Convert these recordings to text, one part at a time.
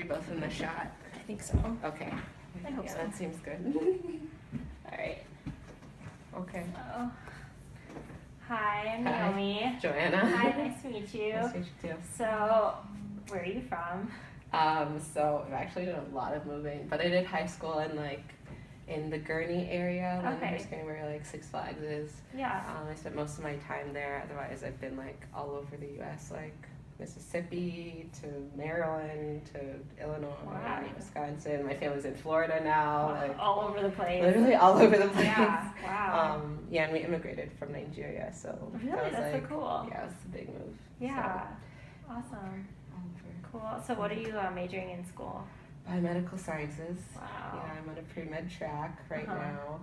both in the shot? I think so. Okay. I hope so. That seems good. All right. Okay. So, hi, I'm Naomi. Joanna. Hi, nice to meet you. Nice to meet you too. So, where are you from? So I've actually done a lot of moving, but I did high school in the Gurney area, Lyndhurst Gurney, where like Six Flags is. Yeah. I spent most of my time there. Otherwise, I've been like all over the U.S., like Mississippi to Maryland to Illinois, Wisconsin. My family's in Florida now. Like all over the place. Literally all over the place. Yeah. Wow. And we immigrated from Nigeria, so really, that was that's so cool. Yeah, it was a big move. Yeah. So. Awesome. Cool. So, what are you majoring in school? Biomedical sciences. Wow. Yeah, I'm on a pre-med track right now.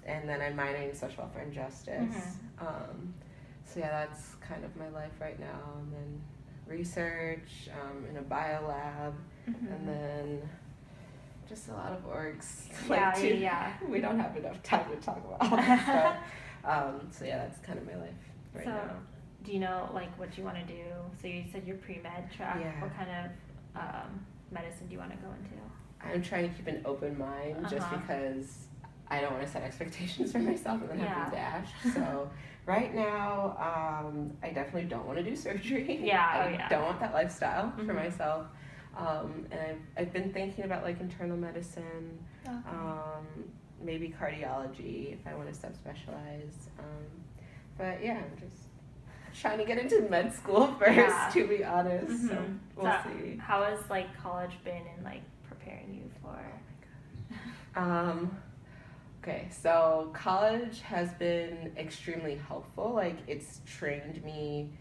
And then I'm minoring in social welfare and justice. So yeah, that's kind of my life right now. And then research in a bio lab, and then just a lot of orgs. We don't have enough time to talk about all this stuff. So yeah, that's kind of my life right now. Do you know like what you want to do? So you said you're pre-med track. Yeah. What kind of medicine do you want to go into? I'm trying to keep an open mind just because I don't want to set expectations for myself and then have them dashed. So right now, I definitely don't want to do surgery. I don't want that lifestyle for myself. And I've been thinking about like internal medicine, maybe cardiology if I want to subspecialize. But yeah, I'm just trying to get into med school first, to be honest. So we'll see. How has like college been in like preparing you for? Okay, so college has been extremely helpful. Like it's trained me.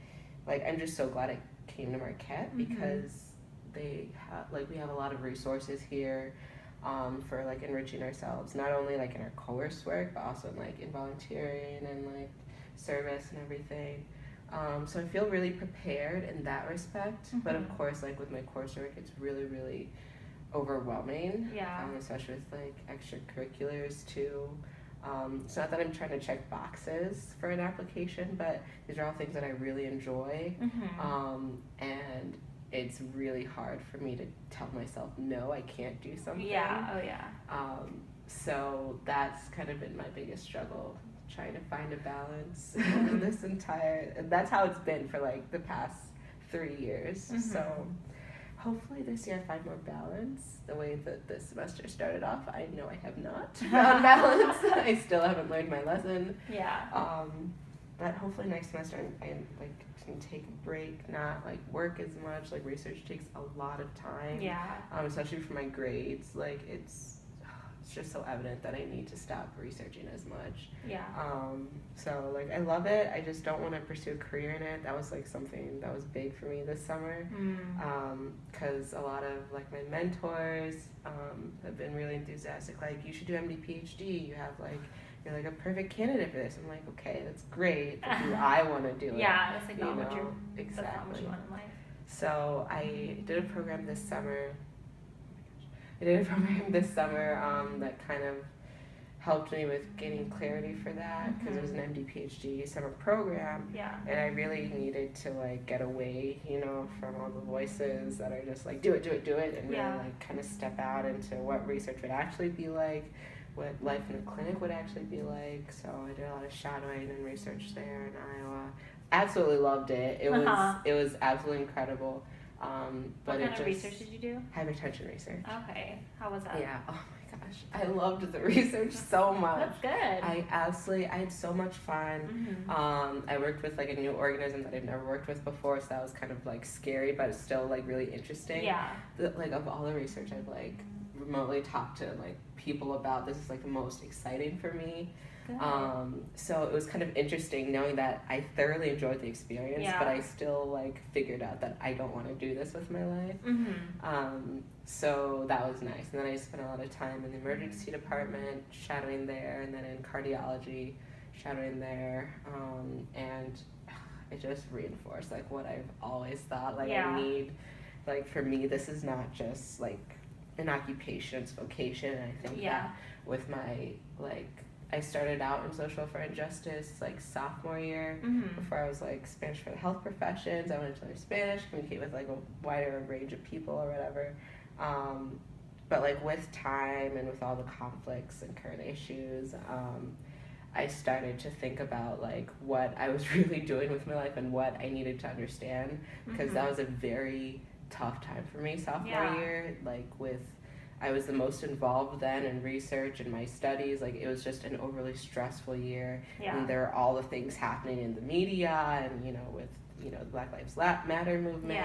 Like I'm just so glad I came to Marquette because they have we have a lot of resources here for like enriching ourselves, not only like in our coursework but also in like in volunteering and like service and everything. So I feel really prepared in that respect. But of course, like with my coursework, it's really, really overwhelming. Yeah. Especially with like extracurriculars too. It's not that I'm trying to check boxes for an application, but these are all things that I really enjoy. And it's really hard for me to tell myself, no, I can't do something. Yeah, oh yeah. So that's kind of been my biggest struggle, trying to find a balance that's how it's been for like the past 3 years. So hopefully this year I find more balance. The way that this semester started off, I know I have not found balance. I still haven't learned my lesson. Yeah. But hopefully next semester I like can take a break, not like work as much. Like research takes a lot of time. Yeah. Especially for my grades. Like it's just so evident that I need to stop researching as much. Yeah. So like I love it. I just don't want to pursue a career in it. That was like something that was big for me this summer. Because a lot of like my mentors have been really enthusiastic. Like you should do MD PhD. You're like a perfect candidate for this. I'm like, okay, that's great. But do I want to do it? Yeah, that's like not what you want in life. So I did a program this summer. That kind of helped me with gaining clarity for that because it was an MD PhD summer program. Yeah. And I really needed to like get away, from all the voices that are just like do it, and really like kind of step out into what research would actually be like, what life in the clinic would actually be like. So I did a lot of shadowing and research there in Iowa. Absolutely loved it. It was absolutely incredible. What kind of research did you do? Hypertension research. Okay. How was that? Yeah. Oh my gosh. I loved the research so much. That's good. I had so much fun. I worked with like a new organism that I've never worked with before, so that was kind of like scary, but it's still like really interesting. Yeah. Like of all the research I've like remotely talked to like people about, this is like the most exciting for me. So it was kind of interesting knowing that I thoroughly enjoyed the experience, but I still like figured out that I don't want to do this with my life. So that was nice. And then I spent a lot of time in the emergency department shadowing there, and then in cardiology shadowing there, and it just reinforced like what I've always thought. Like I need, like for me, this is not just like an occupation, it's vocation. And I think that with my like I started out in social for injustice like sophomore year. Before I was like Spanish for the health professions. I wanted to learn Spanish, communicate with like a wider range of people or whatever. But like with time and with all the conflicts and current issues, I started to think about like what I was really doing with my life and what I needed to understand, because that was a very tough time for me sophomore year. Like I was the most involved then in research and my studies. Like it was just an overly stressful year, and there were all the things happening in the media and with the Black Lives Matter movement.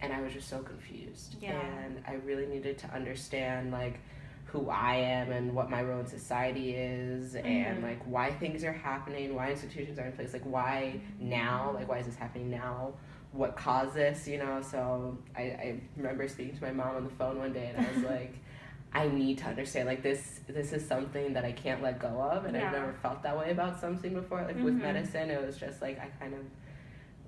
And I was just so confused, and I really needed to understand like who I am and what my role in society is, and like why things are happening, why institutions are in place, like why now, like why is this happening now, what caused this, So I remember speaking to my mom on the phone one day, and I was like, I need to understand, like this is something that I can't let go of, and I've never felt that way about something before. Like with medicine, it was just like I kind of,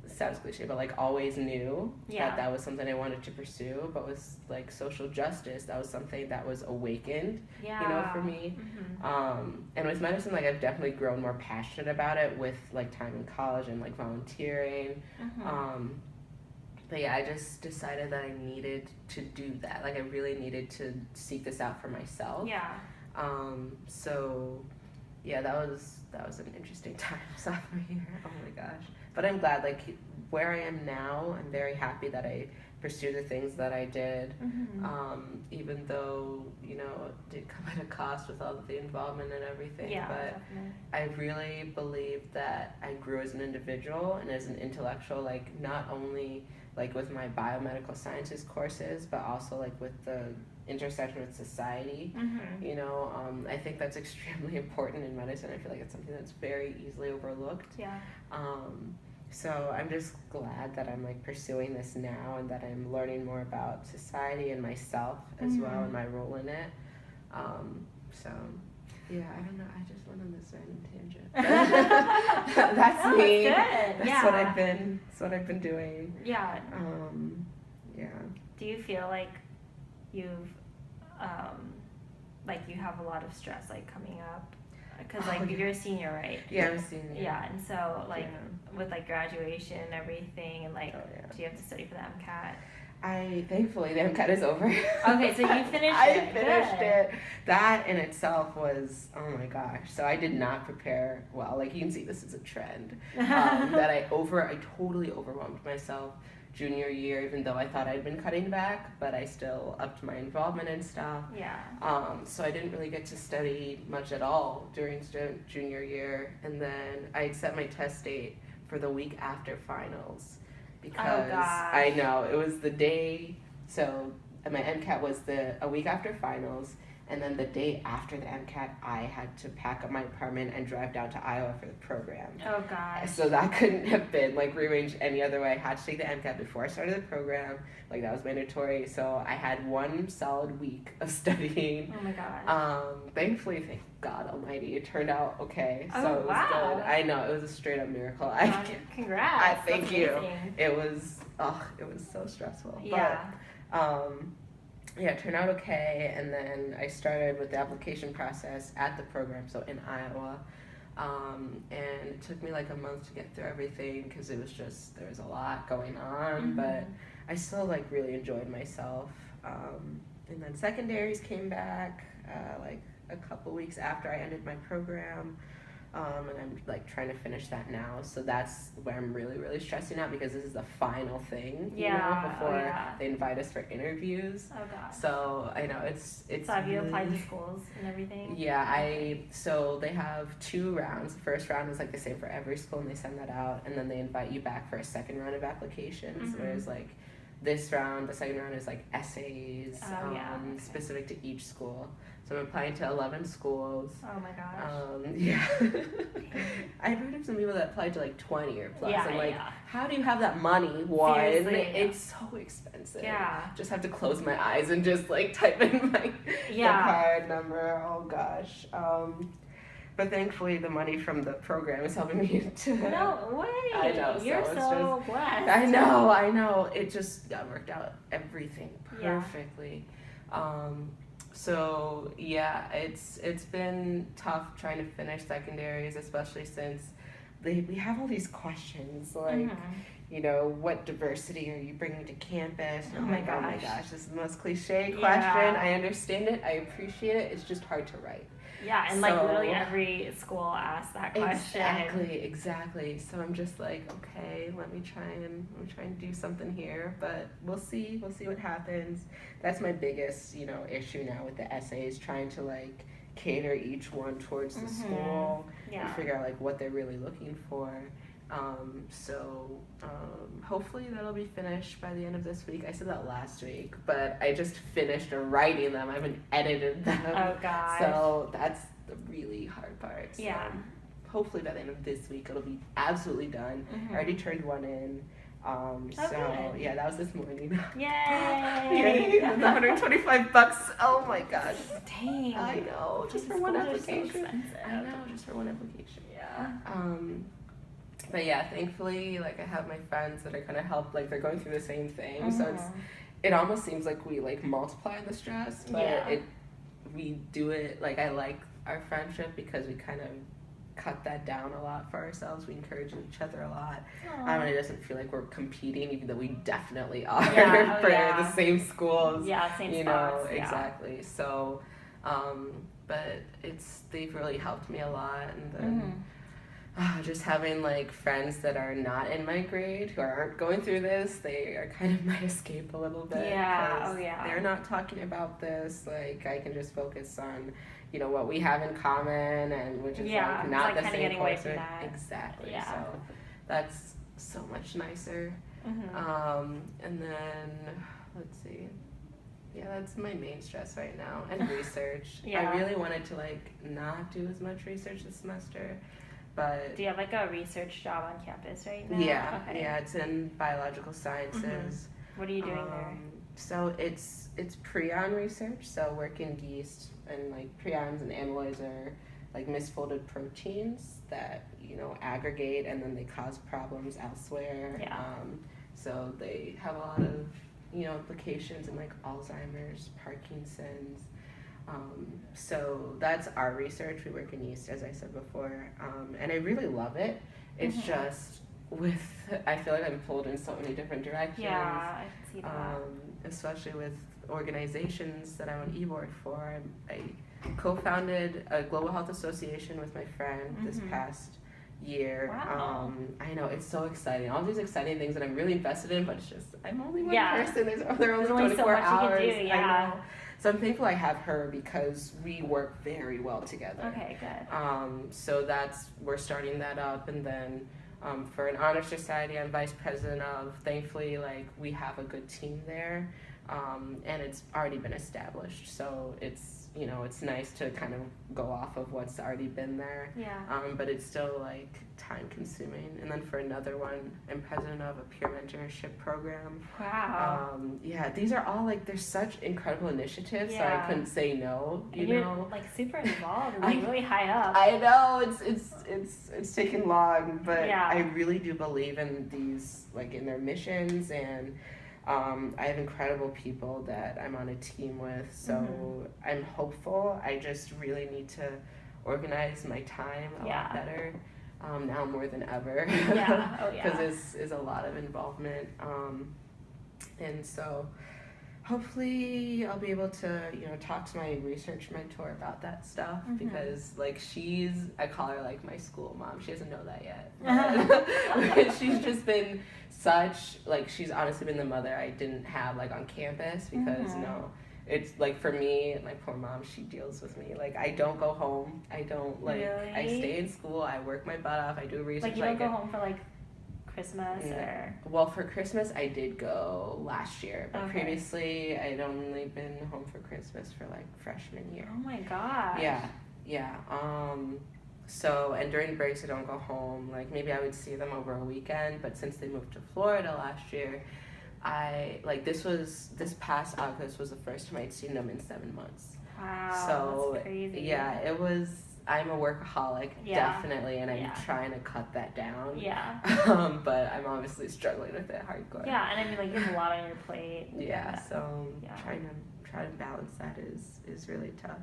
sounds cliche, but like always knew that was something I wanted to pursue. But with like social justice, that was something that was awakened, for me. And with medicine, like I've definitely grown more passionate about it with like time in college and like volunteering. But yeah, I just decided that I needed to do that. Like I really needed to seek this out for myself. So yeah, that was an interesting time sophomore year. Oh my gosh. But I'm glad, like, where I am now, I'm very happy that I pursued the things that I did, even though, it did come at a cost with all of the involvement and everything. But definitely. I really believe that I grew as an individual and as an intellectual, like, not only, like, with my biomedical sciences courses, but also, like, with the intersection with society. I think that's extremely important in medicine. I feel like it's something that's very easily overlooked. So I'm just glad that I'm like pursuing this now, and that I'm learning more about society and myself as well, and my role in it. So yeah, I don't know, I just went on this random tangent. That's me. That's what I've been doing. Do you feel like you've like you have a lot of stress like coming up, because like you're a senior, right? Yeah, I'm a senior. Yeah, and so like with like graduation and everything, and like do you have to study for the MCAT? Thankfully the MCAT is over. Okay, so you finished it. I finished it. That in itself was, oh my gosh. So I did not prepare well. Like you can see, this is a trend. That I totally overwhelmed myself junior year, even though I thought I'd been cutting back, but I still upped my involvement and stuff. So I didn't really get to study much at all during junior year, and then I set my test date for the week after finals, because I know it was the day. So my MCAT was a week after finals, and then the day after the MCAT, I had to pack up my apartment and drive down to Iowa for the program. Oh gosh. So that couldn't have been like rearranged any other way. I had to take the MCAT before I started the program. Like that was mandatory. So I had one solid week of studying. Oh my gosh. Thankfully, thank God Almighty, it turned out okay. Oh, so it was wow. good. I know, it was a straight up miracle. Congrats. Thank you. It was so stressful. Yeah. But, it turned out okay, and then I started with the application process at the program, so in Iowa, and it took me like a month to get through everything, because it was just, there was a lot going on, but I still like really enjoyed myself, and then secondaries came back, like a couple weeks after I ended my program, and I'm like trying to finish that now, so that's where I'm really, really stressing out, because this is the final thing, before they invite us for interviews. Oh god. So I know it's. So have you applied to schools and everything? Yeah, so they have 2 rounds. The first round is like the same for every school, and they send that out, and then they invite you back for a second round of applications. Whereas like this round, the second round is like essays specific to each school. So I'm applying to 11 schools. Oh my gosh. I've heard of some people that applied to like 20 or plus. I'm like, how do you have that money? One, it's so expensive. Just have to close my eyes and just like type in my the card number. Oh gosh. But thankfully, the money from the program is helping me to. No way. I know. You're so blessed. I know. It just worked out everything perfectly. So yeah, it's been tough trying to finish secondaries, especially since we have all these questions like, you know, what diversity are you bringing to campus? And I'm like, oh my gosh, this is the most cliche question. I understand it, I appreciate it. It's just hard to write. Yeah, and like literally every school asks that question. Exactly. So I'm just like, okay, let me try and do something here, but we'll see what happens. That's my biggest, you know, issue now with the essays, trying to like cater each one towards the school and figure out like what they're really looking for. Hopefully that'll be finished by the end of this week. I said that last week, but I just finished writing them. I haven't edited them. Oh gosh. So that's the really hard part. So yeah. Hopefully by the end of this week it'll be absolutely done. I already turned one in. Good. Yeah, that was this morning. Yay! The $125. Oh my gosh. Dang. I know. Just for one application. So I know, just for one application. Yeah. But yeah, thankfully, like I have my friends that are gonna help. Like they're going through the same thing, so it almost seems like we like multiply the stress, but we do it. Like I like our friendship because we kind of cut that down a lot for ourselves. We encourage each other a lot. And it doesn't feel like we're competing, even though we definitely are for the same schools. Yeah, same you spots. know, exactly. So, but they've really helped me a lot, and then. Just having like friends that are not in my grade who aren't going through this, they are kind of my escape a little bit. They're not talking about this. Like I can just focus on, you know, what we have in common, and which is like not the same coursework. Exactly. Yeah. So that's so much nicer. And then let's see. Yeah, that's my main stress right now, and research. I really wanted to like not do as much research this semester. But do you have like a research job on campus right now? Yeah, it's in biological sciences. What are you doing there? So it's prion research, so working yeast, and like prions and amyloids are like misfolded proteins that, you know, aggregate and then they cause problems elsewhere. So they have a lot of, you know, implications in like Alzheimer's, Parkinson's. So that's our research. We work in yeast, as I said before, and I really love it. It's just I feel like I'm pulled in so many different directions. Yeah, I can see that. Especially with organizations that I'm on e-board for. I co-founded a Global Health Association with my friend this past year. Wow. I know, it's so exciting. All these exciting things that I'm really invested in, but it's just, I'm only one person. There's only 24 so much hours. You can do, I know. So I'm thankful I have her because we work very well together. Okay, good. So we're starting that up, and then for an honor society I'm vice president of. Thankfully, like we have a good team there, and it's already been established. So it's, you know, it's nice to kind of go off of what's already been there. But it's still like time consuming. And then for another one, I'm president of a peer mentorship program. Wow. These are all like, they're such incredible initiatives. So I couldn't say no. You're like super involved, like really high up. I know it's taken long, but I really do believe in these, like in their missions, and I have incredible people that I'm on a team with, so I'm hopeful. I just really need to organize my time a lot better, now more than ever. Because this is a lot of involvement, and so hopefully I'll be able to, you know, talk to my research mentor about that stuff, because like I call her like my school mom. She doesn't know that yet. She's just been she's honestly been the mother I didn't have like on campus, because it's like for me, my poor mom, she deals with me. Like I don't go home. I don't I stay in school. I work my butt off. I do research. Like you don't go home for like Christmas or? Well, for Christmas I did go last year, but previously I'd only been home for Christmas for like freshman year. Oh my gosh. Yeah. So, and during breaks I don't go home. Like maybe I would see them over a weekend, but since they moved to Florida last year, this past August was the first time I'd seen them in 7 months. Wow. So that's crazy. Yeah, it was I'm a workaholic, definitely, and I'm trying to cut that down. Yeah. But I'm obviously struggling with it hardcore. Yeah, and I mean, like, you have a lot on your plate. Yeah, so trying to balance that is really tough.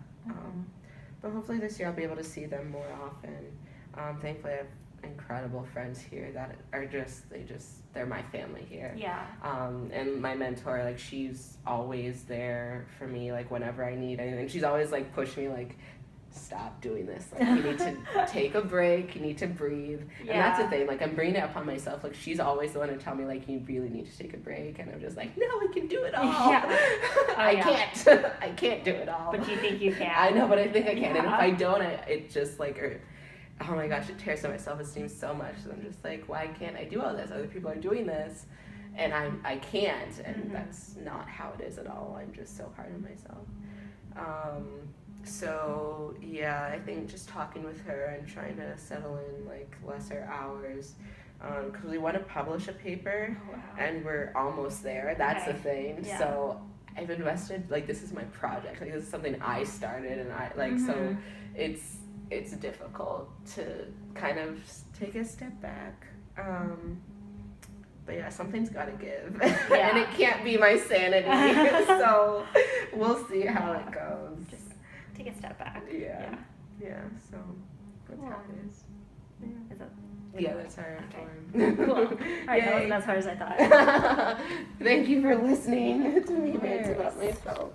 But hopefully this year I'll be able to see them more often. Thankfully I have incredible friends here that are they're my family here. Yeah. And my mentor, like, she's always there for me, like, whenever I need anything. She's always, like, push me, like, stop doing this. Like, you need to take a break. You need to breathe. And that's the thing. Like, I'm bringing it upon myself. Like, she's always the one to tell me, like, you really need to take a break. And I'm just like, no, I can do it all. I can't. I can't do it all. But you think you can. I know, but I think I can. And if I don't, it just, like, oh my gosh, it tears down my self-esteem so much. And I'm just like, why can't I do all this? Other people are doing this, and I can't. And that's not how it is at all. I'm just so hard on myself. So yeah, I think just talking with her and trying to settle in, like, lesser hours, because we want to publish a paper, and we're almost there. That's the thing. Yeah. So I've invested, like, this is my project. Like, this is something I started, and I like so it's difficult to kind of take a step back. But yeah, something's got to give. And it can't be my sanity. So we'll see how it goes. Just take a step back. Yeah, so that's how it is. Is it? Yeah, that's our form. Cool. All right, that wasn't as hard as I thought. Thank you for listening to me rant about myself.